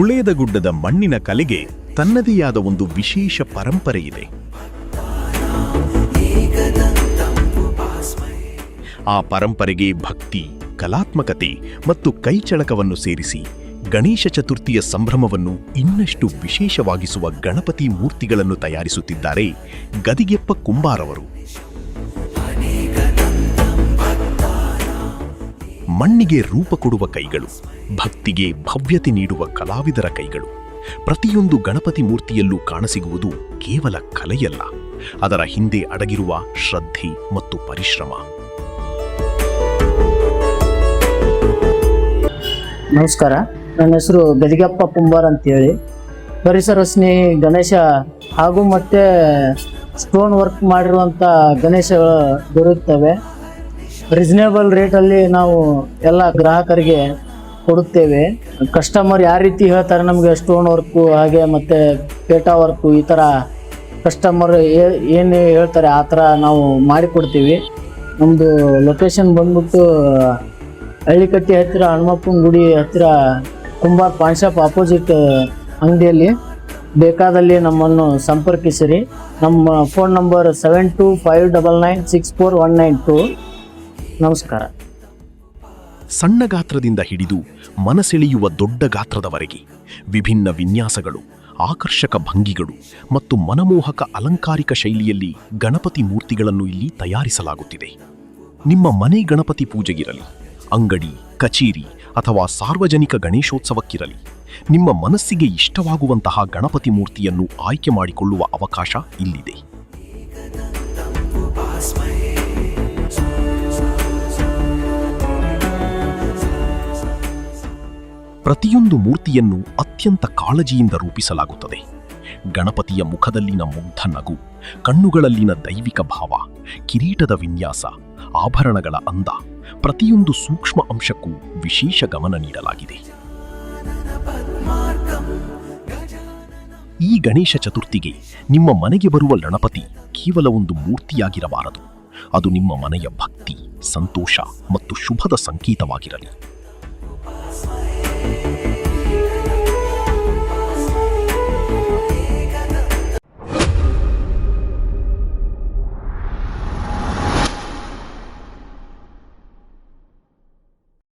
ಗುಳೇದಗುಡ್ಡದ ಮಣ್ಣಿನ ಕಲೆಗೆ ತನ್ನದೇ ಆದ ಒಂದು ವಿಶೇಷ ಪರಂಪರೆ ಇದೆ. ಆ ಪರಂಪರೆಗೆ ಭಕ್ತಿ, ಕಲಾತ್ಮಕತೆ ಮತ್ತು ಕೈಚಳಕವನ್ನು ಸೇರಿಸಿ ಗಣೇಶ ಚತುರ್ಥಿಯ ಸಂಭ್ರಮವನ್ನು ಇನ್ನಷ್ಟು ವಿಶೇಷವಾಗಿಸುವ ಗಣಪತಿ ಮೂರ್ತಿಗಳನ್ನು ತಯಾರಿಸುತ್ತಿದ್ದಾರೆ ಗದಿಗೆಪ್ಪ ಕುಂಬಾರವರು. ಮಣ್ಣಿಗೆ ರೂಪ ಕೊಡುವ ಕೈಗಳು, ಭಕ್ತಿಗೆ ಭವ್ಯತೆ ನೀಡುವ ಕಲಾವಿದರ ಕೈಗಳು. ಪ್ರತಿಯೊಂದು ಗಣಪತಿ ಮೂರ್ತಿಯಲ್ಲೂ ಕಾಣಸಿಗುವುದು ಕೇವಲ ಕಲೆಯಲ್ಲ, ಅದರ ಹಿಂದೆ ಅಡಗಿರುವ ಶ್ರದ್ಧೆ ಮತ್ತು ಪರಿಶ್ರಮ. ನಮಸ್ಕಾರ, ನನ್ನ ಹೆಸರು ಗದಿಗೆಪ್ಪ ಕುಂಬಾರ್ ಅಂತೇಳಿ. ಪರಿಸರ ಸ್ನೇಹಿ ಗಣೇಶ ಹಾಗೂ ಮತ್ತೆ ಸ್ಟೋನ್ ವರ್ಕ್ ಮಾಡಿರುವಂಥ ಗಣೇಶಗಳು ದೊರೆಯುತ್ತವೆ. ರೀಸನೇಬಲ್ ರೇಟಲ್ಲಿ ನಾವು ಎಲ್ಲ ಗ್ರಾಹಕರಿಗೆ ಕೊಡುತ್ತೇವೆ. ಕಸ್ಟಮರ್ ಯಾವ ರೀತಿ ಹೇಳ್ತಾರೆ ನಮಗೆ ಸ್ಟೋನ್ ವರ್ಕು ಹಾಗೆ ಮತ್ತು ಪೇಟಾ ವರ್ಕು ಈ ಥರ ಕಸ್ಟಮರ್ ಏನು ಹೇಳ್ತಾರೆ ಆ ಥರ ನಾವು ಮಾಡಿಕೊಡ್ತೀವಿ. ನಮ್ಮದು ಲೊಕೇಶನ್ ಬಂದ್ಬಿಟ್ಟು ಹಳ್ಳಿಕಟ್ಟಿ ಹತ್ತಿರ ಹನುಮಪ್ಪನ ಗುಡಿ ಹತ್ತಿರ ಕುಂಬಾರ್ ಪಾನ್ ಶಾಪ್ ಆಪೋಸಿಟ್ ಅಂಗಡಿಯಲ್ಲಿ. ಬೇಕಾದಲ್ಲಿ ನಮ್ಮನ್ನು ಸಂಪರ್ಕಿಸಿರಿ. ನಮ್ಮ ಫೋನ್ ನಂಬರ್ 7259964192. ನಮಸ್ಕಾರ. ಸಣ್ಣ ಗಾತ್ರದಿಂದ ಹಿಡಿದು ಮನಸೆಳೆಯುವ ದೊಡ್ಡ ಗಾತ್ರದವರೆಗೆ ವಿಭಿನ್ನ ವಿನ್ಯಾಸಗಳು, ಆಕರ್ಷಕ ಭಂಗಿಗಳು ಮತ್ತು ಮನಮೋಹಕ ಅಲಂಕಾರಿಕ ಶೈಲಿಯಲ್ಲಿ ಗಣಪತಿ ಮೂರ್ತಿಗಳನ್ನು ಇಲ್ಲಿ ತಯಾರಿಸಲಾಗುತ್ತಿದೆ. ನಿಮ್ಮ ಮನೆ ಗಣಪತಿ ಪೂಜೆಗಿರಲಿ, ಅಂಗಡಿ, ಕಚೇರಿ ಅಥವಾ ಸಾರ್ವಜನಿಕ ಗಣೇಶೋತ್ಸವಕ್ಕಿರಲಿ, ನಿಮ್ಮ ಮನಸ್ಸಿಗೆ ಇಷ್ಟವಾಗುವಂತಹ ಗಣಪತಿ ಮೂರ್ತಿಯನ್ನು ಆಯ್ಕೆ ಮಾಡಿಕೊಳ್ಳುವ ಅವಕಾಶ ಇಲ್ಲಿದೆ. ಪ್ರತಿಯೊಂದು ಮೂರ್ತಿಯನ್ನು ಅತ್ಯಂತ ಕಾಳಜಿಯಿಂದ ರೂಪಿಸಲಾಗುತ್ತದೆ. ಗಣಪತಿಯ ಮುಖದಲ್ಲಿನ ಮುಗ್ಧ ನಗು, ಕಣ್ಣುಗಳಲ್ಲಿನ ದೈವಿಕ ಭಾವ, ಕಿರೀಟದ ವಿನ್ಯಾಸ, ಆಭರಣಗಳ ಅಂದ, ಪ್ರತಿಯೊಂದು ಸೂಕ್ಷ್ಮ ಅಂಶಕ್ಕೂ ವಿಶೇಷ ಗಮನ ನೀಡಲಾಗಿದೆ. ಈ ಗಣೇಶ ಚತುರ್ಥಿಗೆ ನಿಮ್ಮ ಮನೆಗೆ ಬರುವ ಗಣಪತಿ ಕೇವಲ ಒಂದು ಮೂರ್ತಿಯಾಗಿರಬಾರದು. ಅದು ನಿಮ್ಮ ಮನೆಯ ಭಕ್ತಿ, ಸಂತೋಷ ಮತ್ತು ಶುಭದ ಸಂಕೇತವಾಗಿರಲಿ.